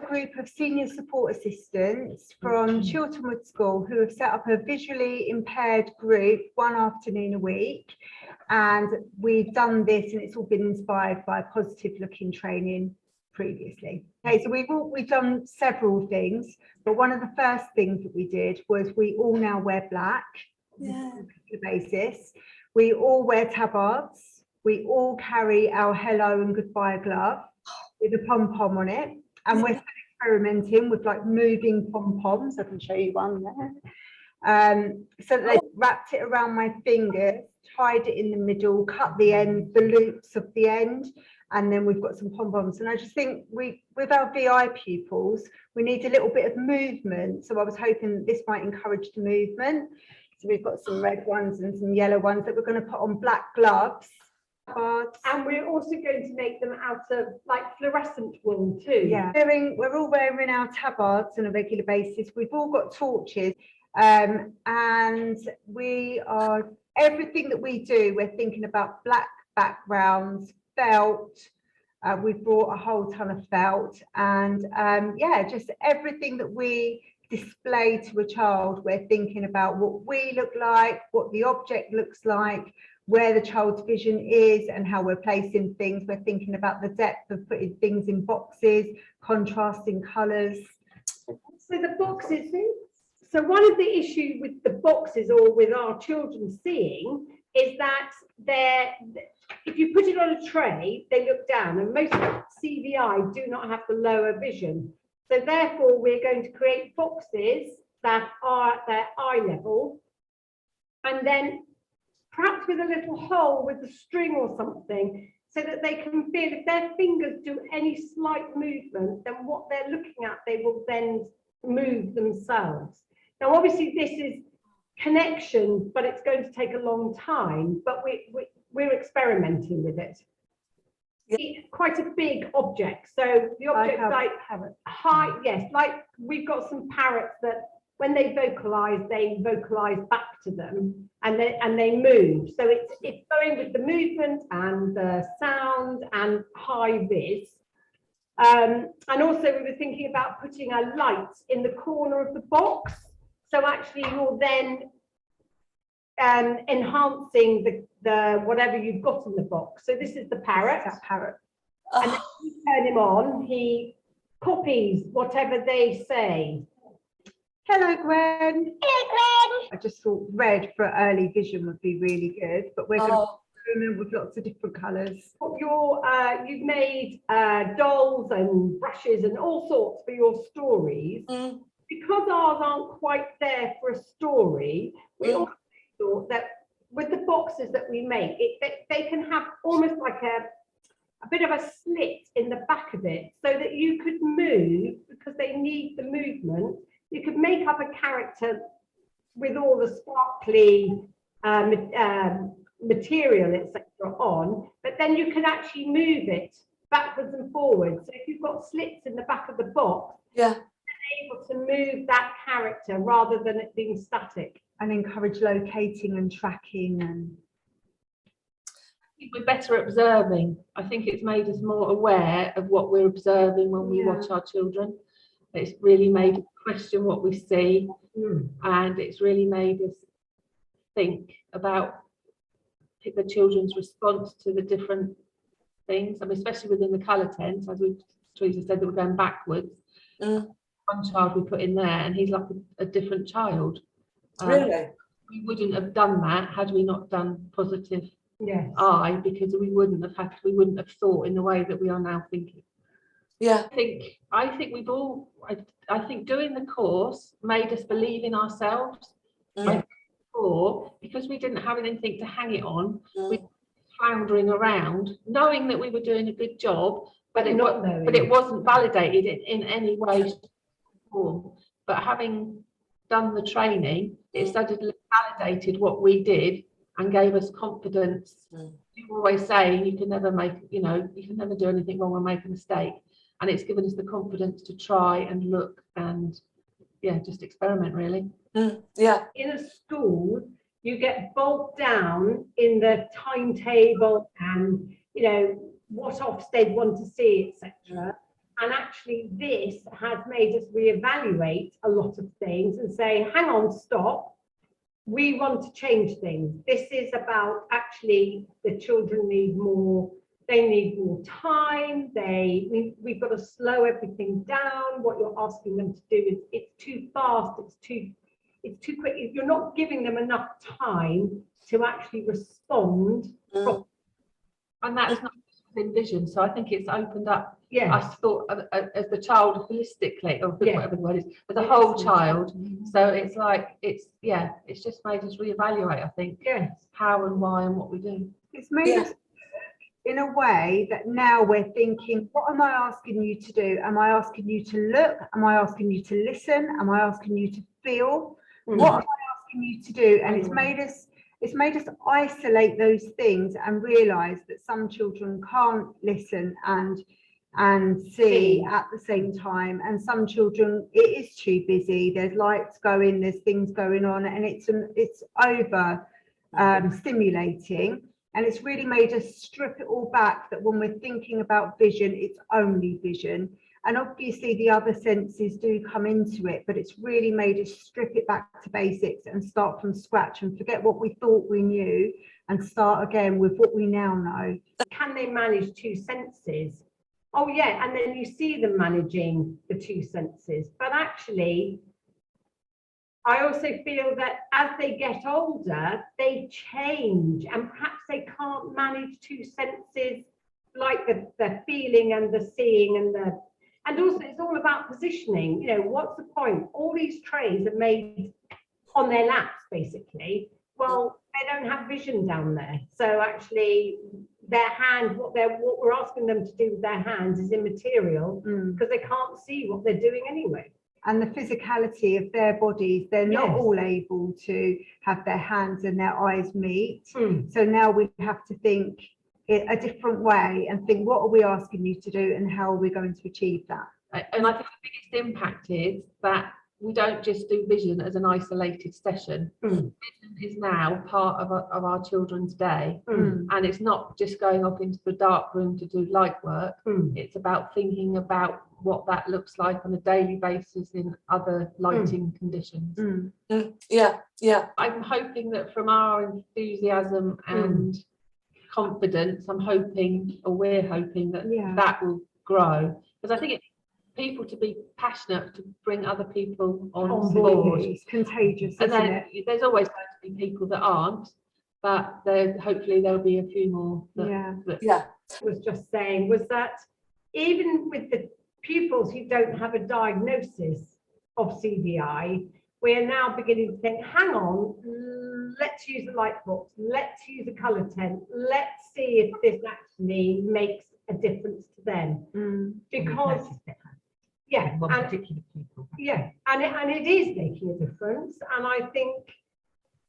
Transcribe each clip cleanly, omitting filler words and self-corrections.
group of senior support assistants from Chiltern Wood School who have set up a visually impaired group one afternoon a week. And we've done this, and it's all been inspired by positive looking training previously. Okay, so we've done several things, but one of the first things that we did was we all now wear black on a regular basis. We all wear tabards. We all carry our hello and goodbye glove with a pom-pom on it, and we're experimenting with like moving pom-poms. I can show you one there. So they wrapped it around my fingers, tied it in the middle, cut the end, the loops of the end, and then we've got some pom-poms. And I just think with our VI pupils, we need a little bit of movement. So I was hoping that this might encourage the movement. So we've got some red ones and some yellow ones that we're going to put on black gloves. And we're also going to make them out of like fluorescent wool too. Yeah, we're all wearing our tabards on a regular basis. We've all got torches, and we are, everything that we do, we're thinking about black backgrounds, felt. We've brought a whole ton of felt, and yeah, just everything that we display to a child, we're thinking about what we look like, what the object looks like, where the child's vision is, and how we're placing things. We're thinking about the depth of putting things in boxes, contrasting colours. So the boxes, so one of the issues with the boxes or with our children seeing is that if you put it on a tray, they look down, and most CVI do not have the lower vision. So therefore, we're going to create boxes that are at their eye level, and then perhaps with a little hole with a string or something, so that they can feel if their fingers do any slight movement, then what they're looking at, they will then move themselves. Now, obviously, this is connection, but it's going to take a long time, but we're experimenting with it. It's quite a big object. So the object like high, yes, like we've got some parrots that when they vocalize back to them, and they move. So it's going with the movement and the sound and high vis. And also we were thinking about putting a light in the corner of the box. So actually you're then enhancing the whatever you've got in the box. So this is the parrot. That parrot. And then you turn him on, he copies whatever they say. Hello, Gwen. Hello, Gwen. I just thought red for early vision would be really good, but we're going to experiment with lots of different colours. You've made dolls and brushes and all sorts for your stories. Because ours aren't quite there for a story, we also thought that with the boxes that we make, they can have almost like a bit of a slit in the back of it, so that you could move, because they need the movement. You could make up a character with all the sparkly material, etc. on, but then you can actually move it backwards and forwards. So if you've got slits in the back of the box, you're able to move that character rather than it being static. And encourage locating and tracking. And I think we're better at observing. I think it's made us more aware of what we're observing when we watch our children. It's really made us question what we see, and it's really made us think about the children's response to the different things. I mean, especially within the colour tents, as Teresa said, that we're going backwards. One child we put in there, and he's like a different child. Really? We wouldn't have done that had we not done positive eye, because we wouldn't have thought in the way that we are now thinking. Yeah. I think doing the course made us believe in ourselves. Because we didn't have anything to hang it on, we were floundering around, knowing that we were doing a good job, but it wasn't validated in any way, shape, or form. But having done the training, it suddenly validated what we did and gave us confidence. You always say you can never you can never do anything wrong or make a mistake. And it's given us the confidence to try and look and just experiment, really. In a school, you get bogged down in the timetable and what Ofsted want to see, etc. And actually this has made us reevaluate a lot of things and say, hang on, stop. We want to change things. This is about actually the children need more, they need more time. We've got to slow everything down. What you're asking them to do is it's too fast, it's too quick. You're not giving them enough time to actually respond. And that's not in vision. So I think it's opened up. Yeah. I thought as the child holistically, or Yeah. whatever the word is, as a whole child. So it's like, it's just made us reevaluate, I think, Yes. how and why and what we do. It's made us in a way that now we're thinking, what am I asking you to do? Am I asking you to look? Am I asking you to listen? Am I asking you to feel? What am I asking you to do? And it's made us isolate those things and realize that some children can't listen and see at the same time, and some children it is too busy, there's lights going, there's things going on, and it's over stimulating. And it's really made us strip it all back, that when we're thinking about vision, it's only vision. And obviously the other senses do come into it, but it's really made us strip it back to basics and start from scratch and forget what we thought we knew and start again with what we now know. Can they manage two senses? Oh yeah, and then you see them managing the two senses. But actually, I also feel that as they get older, they change, and perhaps they can't manage two senses like the feeling and the seeing and also it's all about positioning. You know, what's the point? All these trays are made on their laps, basically. Well, they don't have vision down there. So actually their hand, what we're asking them to do with their hands is immaterial because they can't see what they're doing anyway. And the physicality of their bodies, they're not all able to have their hands and their eyes meet. So now we have to think a different way and think, what are we asking you to do and how are we going to achieve that? And I think the biggest impact is that we don't just do vision as an isolated session. Vision is now part of our children's day, and it's not just going off into the dark room to do light work. It's about thinking about what that looks like on a daily basis in other lighting conditions. I'm hoping that from our enthusiasm and confidence, we're hoping that that will grow, because I think people to be passionate to bring other people on board. It's contagious, and isn't then it? there's always going to be people that aren't, but hopefully there'll be a few more that Was just saying was that even with the pupils who don't have a diagnosis of CVI, we're now beginning to think, hang on, let's use a light box, let's use a colour tent, let's see if this actually makes a difference to them. Because and it is making a difference. And I think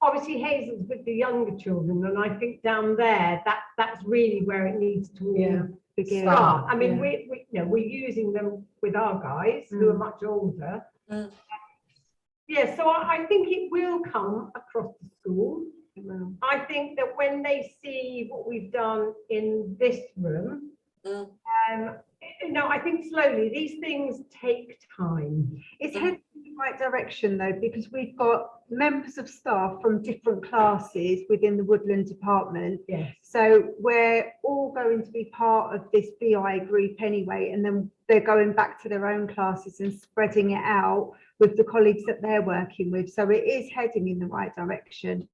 obviously Hazel's with the younger children, and I think down there that's really where it needs to begin. Start. I mean, we're using them with our guys who are much older. So I think it will come across the school. I think that when they see what we've done in this room, I think slowly these things take time. It's heading in the right direction though, because we've got members of staff from different classes within the Woodland department. So we're all going to be part of this BI group anyway, and then they're going back to their own classes and spreading it out with the colleagues that they're working with. So it is heading in the right direction.